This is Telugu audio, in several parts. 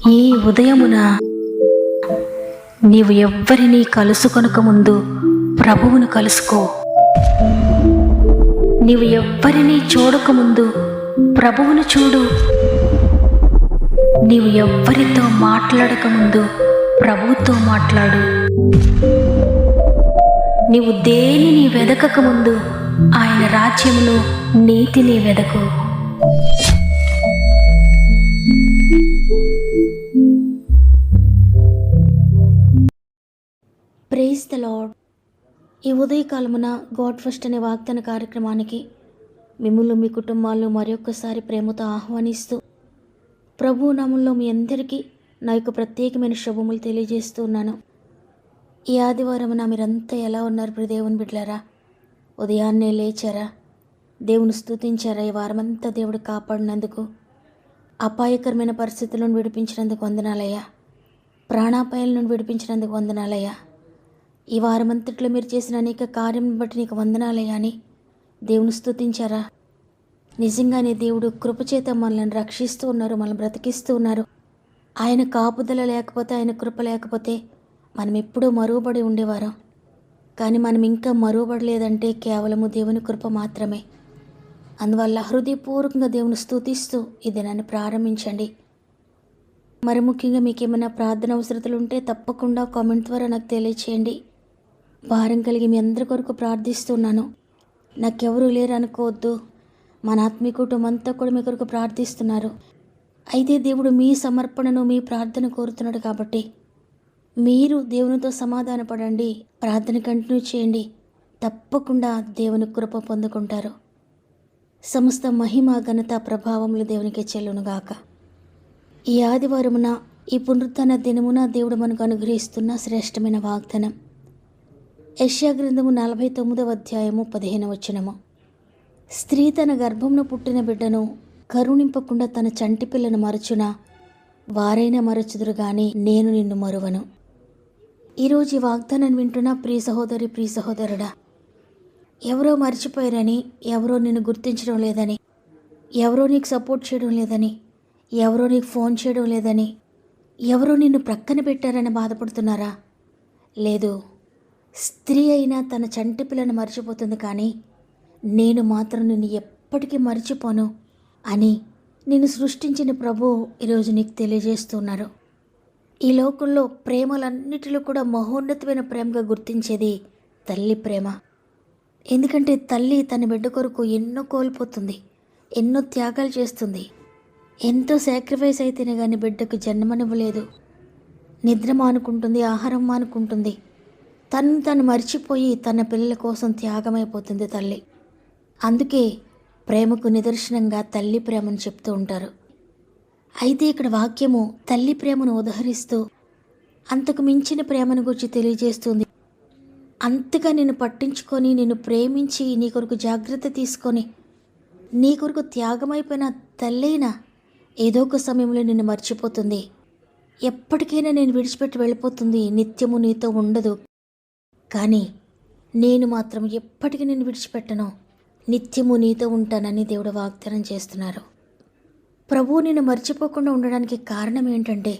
ఈ ఉదయమున నీవు ఎవ్వరినీ కలుసుకొనక ముందు ప్రభువును కలుసుకో. నీవు ఎవ్వరినీ చూడకముందు ప్రభువును చూడు. నీవు ఎవ్వరితో మాట్లాడకముందు ప్రభువుతో మాట్లాడు. నీవు దేనిని వెదకకముందు ఆయన రాజ్యములో నీతిని వెదకు. Praise the lord. ఈ ఉదయకాలమున గాడ్ ఫస్ట్ అనే వాగ్దాన కార్యక్రమానికి మిమ్మల్ని మీ కుటుంబాలను మరొకసారి ప్రేమతో ఆహ్వానిస్తూ ప్రభు నామంలో మీ అందరికీ నా యొక్క ప్రత్యేకమైన శుభములు తెలియజేస్తూ ఉన్నాను. ఈ ఆదివారమున మీరంతా ఎలా ఉన్నారు ప్రియ దేవుని బిడ్డలారా? ఉదయాన్నే లేచారా? దేవుని స్తుతించారా? ఈ వారమంతా దేవుడు కాపాడినందుకు, అపాయకరమైన పరిస్థితుల నుండి విడిపించినందుకు వందనాలయ్యా. ప్రాణాపాయాల నుండి విడిపించినందుకు వందనాలయ్యా. ఈ వారమంతట్లో మీరు చేసిన అనేక కార్యం బట్టి నీకు వందనాలయ్యా అని దేవుని స్తుతించారా? నిజంగానే దేవుడు కృపచేత మనల్ని రక్షిస్తూ ఉన్నారు, మనల్ని బ్రతికిస్తూ ఉన్నారు. ఆయన కాపుదల లేకపోతే, ఆయన కృప లేకపోతే మనం ఎప్పుడూ మరుగుపడి ఉండేవారం. కానీ మనం ఇంకా మరుగుపడలేదంటే కేవలము దేవుని కృప మాత్రమే. అందువల్ల హృదయపూర్వకంగా దేవుని స్తుతిస్తూ ఈ దినాన్ని ప్రారంభించండి. మరి ముఖ్యంగా మీకు ఏమైనా ప్రార్థన అవసరతలు ఉంటే తప్పకుండా కామెంట్ ద్వారా నాకు తెలియచేయండి. భారం కలిగి మీ అందరి కొరకు ప్రార్థిస్తున్నాను. నాకెవరూ లేరు అనుకోవద్దు. మన ఆత్మీయ కుటుంబం అంతా కూడా మీ కొరకు ప్రార్థిస్తున్నారు. అయితే దేవుడు మీ సమర్పణను, మీ ప్రార్థన కోరుతున్నాడు. కాబట్టి మీరు దేవునితో సమాధాన పడండి, ప్రార్థన కంటిన్యూ చేయండి. తప్పకుండా దేవుని కృప పొందుకుంటారు. సమస్త మహిమ, ఘనత, ప్రభావములు దేవునికి చెల్లునుగాక. ఈ ఆదివారమున, ఈ పునరుత్థాన దినమున దేవుడు మనకు అనుగ్రహిస్తున్న శ్రేష్టమైన వాగ్దానం యెషయా గ్రంథము 49వ అధ్యాయము 15వ వచనము. స్త్రీ తన గర్భమున పుట్టిన బిడ్డను కరుణింపకుండా తన చంటి పిల్లను మరచునా? వారైనా మరచుదురు గాని నేను నిన్ను మరువను. ఈరోజు ఈ వాగ్దానాన్ని వింటున్న ప్రియ సహోదరి, ప్రియ సహోదరుడా, ఎవరో మర్చిపోయారని, ఎవరో నిన్ను గుర్తించడం లేదని, ఎవరో నీకు సపోర్ట్ చేయడం లేదని, ఎవరో నీకు ఫోన్ చేయడం లేదని, ఎవరో నిన్ను ప్రక్కన పెట్టారని బాధపడుతున్నారా? లేదు. స్త్రీ అయినా తన చంటి పిల్లను మర్చిపోతుంది, కానీ నేను మాత్రం నిన్ను ఎప్పటికీ మర్చిపోను అని నిన్ను సృష్టించిన ప్రభువు ఈరోజు నీకు తెలియజేస్తున్నారు. ఈ లోకంలో ప్రేమలన్నిటిలో కూడా మహోన్నతమైన ప్రేమగా గుర్తించేది తల్లి ప్రేమ. ఎందుకంటే తల్లి తన బిడ్డ కొరకు ఎన్నో కోల్పోతుంది, ఎన్నో త్యాగాలు చేస్తుంది. ఎంతో సాక్రిఫైస్ అయితేనే కానీ బిడ్డకు జన్మనివ్వలేదు. నిద్ర మానుకుంటుంది, ఆహారం మానుకుంటుంది. తను మర్చిపోయి తన పిల్లల కోసం త్యాగమైపోతుంది తల్లి. అందుకే ప్రేమకు నిదర్శనంగా తల్లి ప్రేమను చెప్తూ ఉంటారు. అయితే ఇక్కడ వాక్యము తల్లి ప్రేమను ఉదహరిస్తూ అంతకు మించిన ప్రేమను గురించి తెలియజేస్తుంది. అంతగా నిన్ను పట్టించుకొని, నిన్ను ప్రేమించి, నీ కొరకు జాగ్రత్త తీసుకొని, నీ కొరకు త్యాగమైపోయిన తల్లైనా ఏదో ఒక సమయంలో నిన్ను మర్చిపోతుంది. ఎప్పటికైనా నేను విడిచిపెట్టి వెళ్ళిపోతుంది, నిత్యము నీతో ఉండదు. కానీ నేను మాత్రం ఎప్పటికీ నిన్ను విడిచిపెట్టను, నిత్యము నీతో ఉంటానని దేవుడు వాగ్దానం చేస్తున్నారు. ప్రభువు నిన్ను మర్చిపోకుండా ఉండడానికి కారణం ఏంటంటే,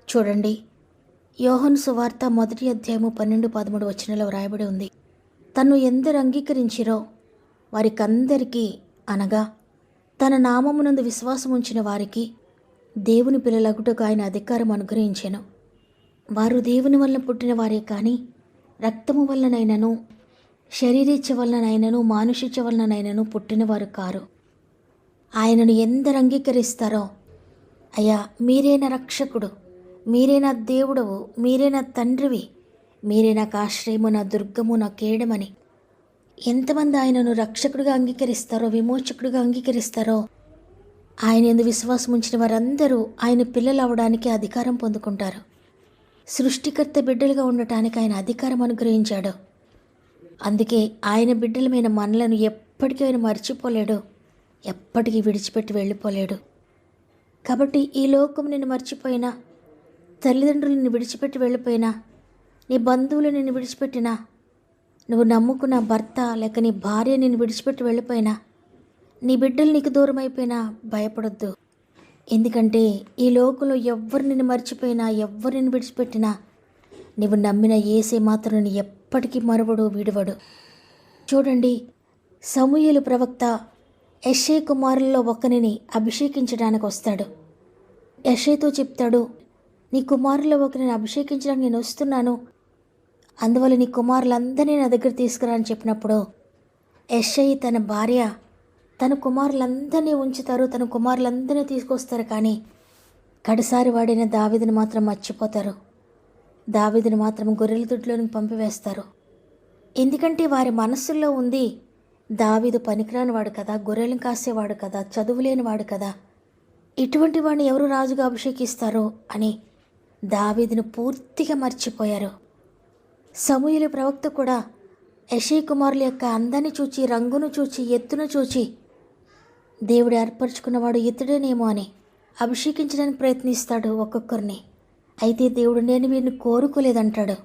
చూడండి, యోహాను సువార్త 1వ అధ్యాయము 12-13 వచనాల్లో వ్రాయబడి ఉంది. తన్ను ఎందరు అంగీకరించిరో వారికందరికీ, అనగా తన నామమునందు విశ్వాసం ఉంచిన వారికి దేవుని పిల్లలగుటకు ఆయన అధికారం అనుగ్రహించెను. వారు దేవుని వలన పుట్టిన వారే కానీ రక్తము వలనైనను, శరీరేచ్ఛ వలనైనను, మానుషిచ్చ వలనైనను పుట్టినవారు కారు. ఆయనను ఎందరు అంగీకరిస్తారో, అయ్యా మీరే నా రక్షకుడు, మీరే నా దేవుడవు, మీరే నా తండ్రివి, మీరే నాకు ఆశ్రయము, నా దుర్గము, నా కేడమని ఎంతమంది ఆయనను రక్షకుడిగా అంగీకరిస్తారో, విమోచకుడిగా అంగీకరిస్తారో, ఆయన యందు విశ్వాసం ఉంచిన వారందరూ ఆయన పిల్లలు అవడానికి అధికారం పొందుకుంటారు. సృష్టికర్త బిడ్డలుగా ఉండటానికి ఆయన అధికారం అనుగ్రహించాడు. అందుకే ఆయన బిడ్డలమైన మనలను ఎప్పటికీ ఆయన మర్చిపోలేడు, ఎప్పటికీ విడిచిపెట్టి వెళ్ళిపోలేడు. కాబట్టి ఈ లోకం నిన్ను మర్చిపోయినా, తల్లిదండ్రులు నిన్ను విడిచిపెట్టి వెళ్ళిపోయినా, నీ బంధువులు నిన్ను విడిచిపెట్టినా, నువ్వు నమ్ముకున్న భర్త లేక నీ భార్య నిన్ను విడిచిపెట్టి వెళ్ళిపోయినా, నీ బిడ్డలు నీకు దూరం అయిపోయినా భయపడొద్దు. ఎందుకంటే ఈ లోకంలో ఎవ్వరు నిన్ను మర్చిపోయినా, ఎవ్వరు నిన్ను విడిచిపెట్టినా, నువ్వు నమ్మిన యేసే మాత్రం నిన్ను ఎప్పటికీ మరువడు, విడువడు. చూడండి, సమూయేలు ప్రవక్త యెష్షయి కుమారుల్లో ఒకరిని అభిషేకించడానికి వస్తాడు. యెష్షయితో చెప్తాడు, నీ కుమారుల్లో ఒకరిని అభిషేకించడానికి నేను వస్తున్నాను, అందువల్ల నీ కుమారులందరినీ నా దగ్గర తీసుకురా అని చెప్పినప్పుడు యెష్షయి తన భార్య తన కుమారులందరినీ ఉంచుతారు, తన కుమారులందరినీ తీసుకొస్తారు. కానీ కడసారి వాడైన దావీదుని మాత్రం మర్చిపోతారు. దావీదుని మాత్రం గొర్రెల దొడ్లోనికి పంపివేస్తారు. ఎందుకంటే వారి మనస్సుల్లో ఉంది, దావీదు పనికిరాని వాడు కదా, గొర్రెలను కాసేవాడు కదా, చదువులేనివాడు కదా, ఇటువంటి వాడిని ఎవరు రాజుగా అభిషేకిస్తారో అని దావీదును పూర్తిగా మర్చిపోయారు. సమూయేలు ప్రవక్త కూడా యెష్షయి కుమారుల యొక్క అందాన్ని చూచి, రంగును చూచి, ఎత్తును చూచి, దేవుడు ఏర్పరచుకున్నవాడు ఇతడేనేమో అని అభిషేకించడానికి ప్రయత్నిస్తాడు ఒక్కొక్కరిని. అయితే దేవుడు నేను వీరిని కోరుకోలేదంటాడు.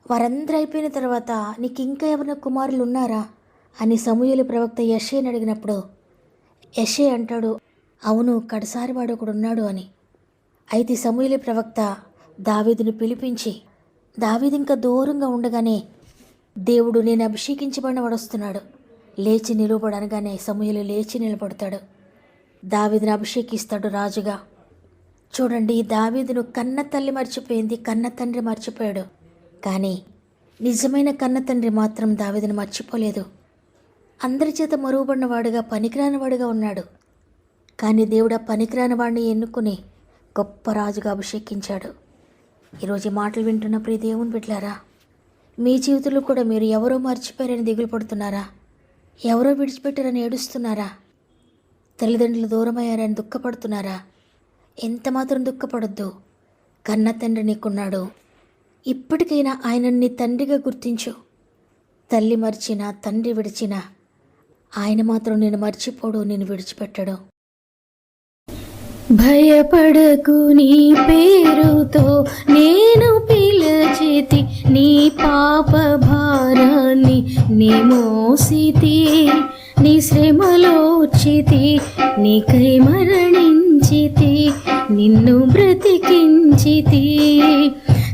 వారందరూ అయిపోయిన తర్వాత నీకు ఇంకా ఎవరైనా కుమారులు ఉన్నారా అని సమూయేలు ప్రవక్త యెష్షయిని అడిగినప్పుడు యెష్షయి అంటాడు, అవును, కడసారి వాడు ఒకడు ఉన్నాడు అని. అయితే సమూయేలు ప్రవక్త దావీదుని పిలిపించి, దావీదు ఇంకా దూరంగా ఉండగానే దేవుడు నేను అభిషేకించబడిన వాడు వస్తున్నాడు, లేచి నిలబడు అనగానే సమూయేలు లేచి నిలబడతాడు. దావీదుని అభిషేకిస్తాడు రాజుగా. చూడండి, దావీదును కన్న తల్లి మర్చిపోయింది, కన్న తండ్రి మర్చిపోయాడు. కానీ నిజమైన కన్న తండ్రి మాత్రం దావీదుని మర్చిపోలేదు. అందరి చేత మరుగుపడిన వాడుగా, పనికిరాని వాడుగా ఉన్నాడు. కానీ దేవుడు ఆ పనికిరాని వాడిని ఎన్నుకుని గొప్ప రాజుగా అభిషేకించాడు. ఈరోజు ఈ మాటలు వింటున్న ప్రియ దేవుని బిడ్డలారా, మీ జీవితంలో కూడా మీరు ఎవరో మర్చిపోయారని దిగులు పడుతున్నారా? ఎవరో విడిచిపెట్టారని ఏడుస్తున్నారా? తల్లిదండ్రులు దూరమయ్యారని దుఃఖపడుతున్నారా? ఎంత మాత్రం దుఃఖపడొద్దు. కన్న తండ్రి నీకున్నాడు. ఇప్పటికైనా ఆయన నీ తండ్రిగా గుర్తించు. తల్లి మర్చినా, తండ్రి విడిచినా ఆయన మాత్రం నేను మర్చిపోడు, నేను విడిచిపెట్టడు. భయపడకు, నీ పేరుతో నేను పిలిచితి, నీ పాప భారాన్ని నీ మోసితి, నీ శ్రమలోర్చితి, నీకై మరణించితి, నిన్ను బ్రతికించితి.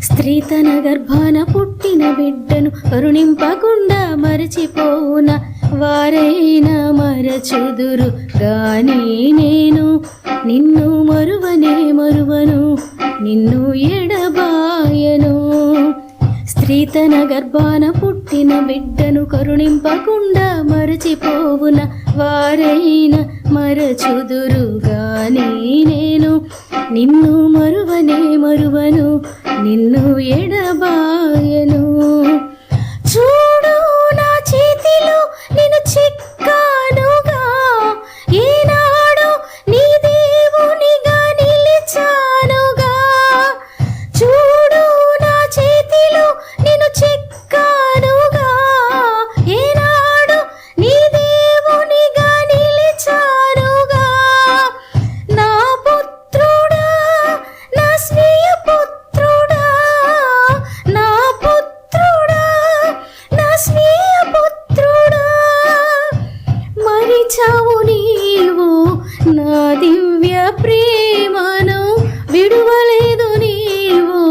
స్త్రీ తన గర్భాన పుట్టిన బిడ్డను కరుణింపకుండా మరచిపోవున వారైనా మరచుదురు గాని నేను నిన్ను మరువను, నిన్ను ఎడబాయను. స్త్రీ తన గర్భాన పుట్టిన బిడ్డను కరుణింపకుండా మరచిపోవున వారైనా మరచుదురు గాని నేను నిన్ను మరువను, నిన్ను ఎడబాయను. చూడు, నా చేతిలో నేను చిక్కానుగా, ఈనాడు నీ దేవునిగా నిలిచానుగా. చూడు, నా చేతిలో నేను చిక్కానుగా, ఈనాడు నీ దేవునిగా నిలిచానుగా. నా పుత్రుడా, నా స్నేహ పుత్రుడా, నా పుత్రుడా, నా స్నేహ పుత్రుడా, మరిచావు నీవు నా దివ్య ప్రేమను, విడువలేదు నీవు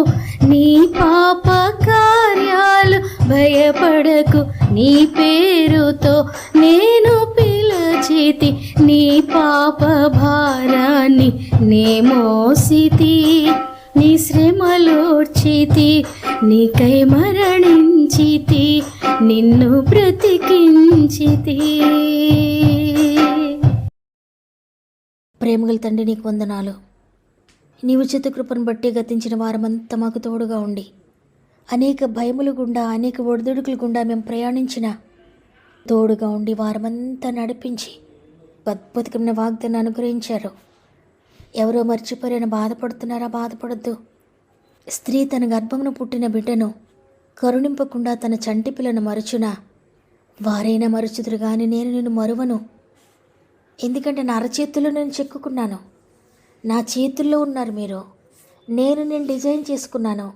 నీ పాప కార్యాలు. భయపడకు, నీ పేరుతో నేను పిలిచితి, నీ పాప భారాన్ని నే మోసితి, నీ శ్రమలోర్చితి, నీకై మరణించితి, నిన్ను బ్రతికించితి. ప్రేమగల తండ్రి, నీకు వందనాలు. నీ ఉచిత కృపను బట్టి గతించిన వారమంతా మాకు తోడుగా ఉండి, అనేక భయముల గుండా, అనేక ఒడిదుడుకుల గుండా మేము ప్రయాణించిన తోడుగా ఉండి వారమంతా నడిపించి అద్భుతమైన వాగ్దాన్ని అనుగ్రహించారు. ఎవరో మర్చిపోయారని బాధపడుతున్నారా? బాధపడద్దు. స్త్రీ తన గర్భమును పుట్టిన బిడ్డను కరుణింపకుండా తన చంటి పిల్లను మరచునా వారైనా మరచుదురు కానీ నేను నిన్ను మరువను. ఎందుకంటే నా అరచేతుల్లో నేను చెక్కుకున్నాను, నా చేతుల్లో ఉన్నారు మీరు. నేను డిజైన్ చేసుకున్నాను,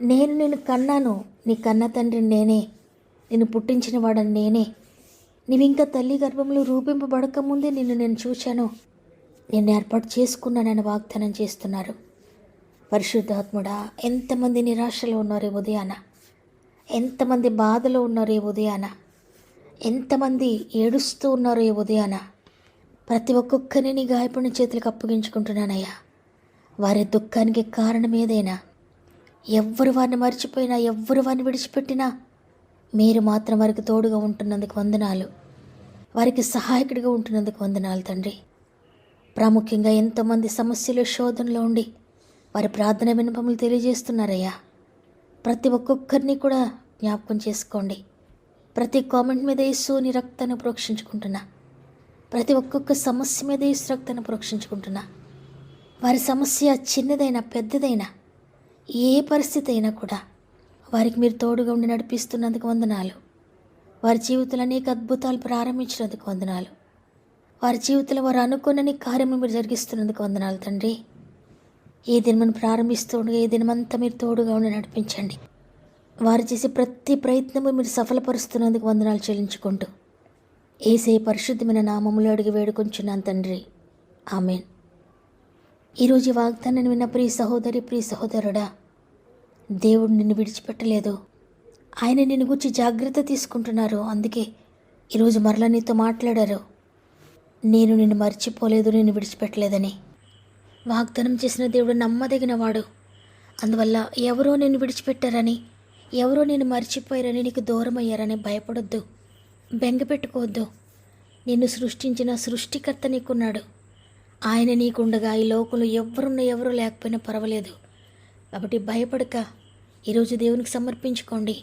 నేను నిన్ను కన్నాను. నీ కన్న తండ్రిని నేనే, నిన్ను పుట్టించిన వాడని నేనే. నీవింకా తల్లి గర్భంలో రూపింపబడక ముందే నిన్ను నేను చూశాను. నేను ఏర్పాటు చేసుకున్నానని వాగ్దానం చేస్తున్నారు. పరిశుద్ధాత్ముడా, ఎంతమంది నిరాశలో ఉన్నారు ఈ ఉదయాన, ఎంతమంది బాధలో ఉన్నారు ఈ ఉదయాన, ఎంతమంది ఏడుస్తూ ఉన్నారు ఈ ఉదయాన, ప్రతి ఒక్కొక్కరిని నీ గాయపడిన చేతులకు అప్పగించుకుంటున్నానయ్యా. వారి దుఃఖానికి కారణం ఏదైనా, ఎవ్వరు వారిని మర్చిపోయినా, ఎవ్వరు వారిని విడిచిపెట్టినా మీరు మాత్రం వారికి తోడుగా ఉంటున్నందుకు వందనాలు. వారికి సహాయకుడిగా ఉంటున్నందుకు వందనాలు తండ్రి. ప్రాముఖ్యంగా ఎంతోమంది సమస్యలు శోధనలో ఉండి వారి ప్రార్థన విన్నపములు తెలియజేస్తున్నారయ్యా. ప్రతి ఒక్కొక్కరిని కూడా జ్ఞాపకం చేసుకోండి. ప్రతి కామెంట్ మీద యేసుని రక్తాన్ని ప్రోక్షించుకుంటున్నా. ప్రతి ఒక్కొక్క సమస్య మీద యేసు రక్తాన్ని ప్రోక్షించుకుంటున్నా. వారి సమస్య చిన్నదైనా పెద్దదైనా ఏ పరిస్థితి అయినా కూడా వారికి మీరు తోడుగా ఉండి నడిపిస్తున్నందుకు వందనాలు. వారి జీవితంలో అనేక అద్భుతాలు ప్రారంభించినందుకు వందనాలు. వారి జీవితంలో వారు అనుకున్నని కార్యము మీరు జరిగిస్తున్నందుకు వందనాలు తండ్రి. ఈ దినమును ప్రారంభిస్తూ ఉండగా ఈ దినమంతా మీరు తోడుగా ఉండి నడిపించండి. వారు చేసే ప్రతి ప్రయత్నము మీరు సఫలపరుస్తున్నందుకు వందనాలు చెల్లించుకుంటూ యేసయ్య పరిశుద్ధమైన నామములో అడిగి వేడుకొంచున్నాను తండ్రి. ఆమేన్. ఈరోజు ఈ వాగ్దానాన్ని విన్న ప్రియ సహోదరి, ప్రియ సహోదరుడా, దేవుడు నిన్ను విడిచిపెట్టలేదు. ఆయన నిన్ను గురించి జాగ్రత్త తీసుకుంటున్నారు. అందుకే ఈరోజు మరలా నీతో మాట్లాడారు. నేను నిన్ను మర్చిపోలేదు, నిన్ను విడిచిపెట్టలేదని. వాగ్దానం చేసిన దేవుడు నమ్మదగిన వాడు. అందువల్ల ఎవరో నిన్ను విడిచిపెట్టారని, ఎవరో నిన్ను మర్చిపోయారని, నీకు దూరం అయ్యారని భయపడొద్దు, బెంగపెట్టుకోవద్దు. నిన్ను సృష్టించిన సృష్టికర్త నీకున్నాడు. ఆయన నీకుండగా ఈ లోకంలో ఎవరున్నా ఎవరు లేకపోయినా పర్వాలేదు. కాబట్టి భయపడక ఈరోజు దేవునికి సమర్పించుకోండి.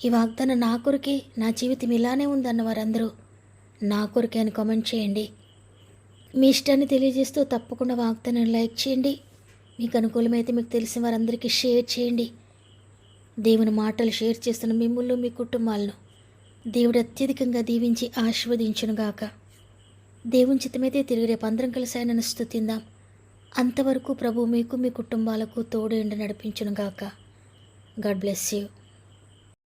ఈ వాగ్దానం నా కొరకే, నా జీవితం ఇలానే ఉందన్న వారందరూ నా కొరకే అని కామెంట్ చేయండి. మీ ఇష్టాన్ని తెలియజేస్తూ తప్పకుండా వాగ్దానాన్ని లైక్ చేయండి. మీకు అనుకూలమైతే మీకు తెలిసిన వారందరికీ షేర్ చేయండి. దేవుని మాటలు షేర్ చేస్తున్న మిమ్మల్ని, మీ కుటుంబాలను దేవుడు అత్యధికంగా దీవించి ఆశీర్వదించునుగాక. దేవుని చిత్తమైతే తిరిగి రేపు అందరం కలిసి ఆయనను స్తుతిందాం. అంతవరకు ప్రభు మీకు, మీ కుటుంబాలకు తోడు ఎండ నడిపించునుగాక. God bless you.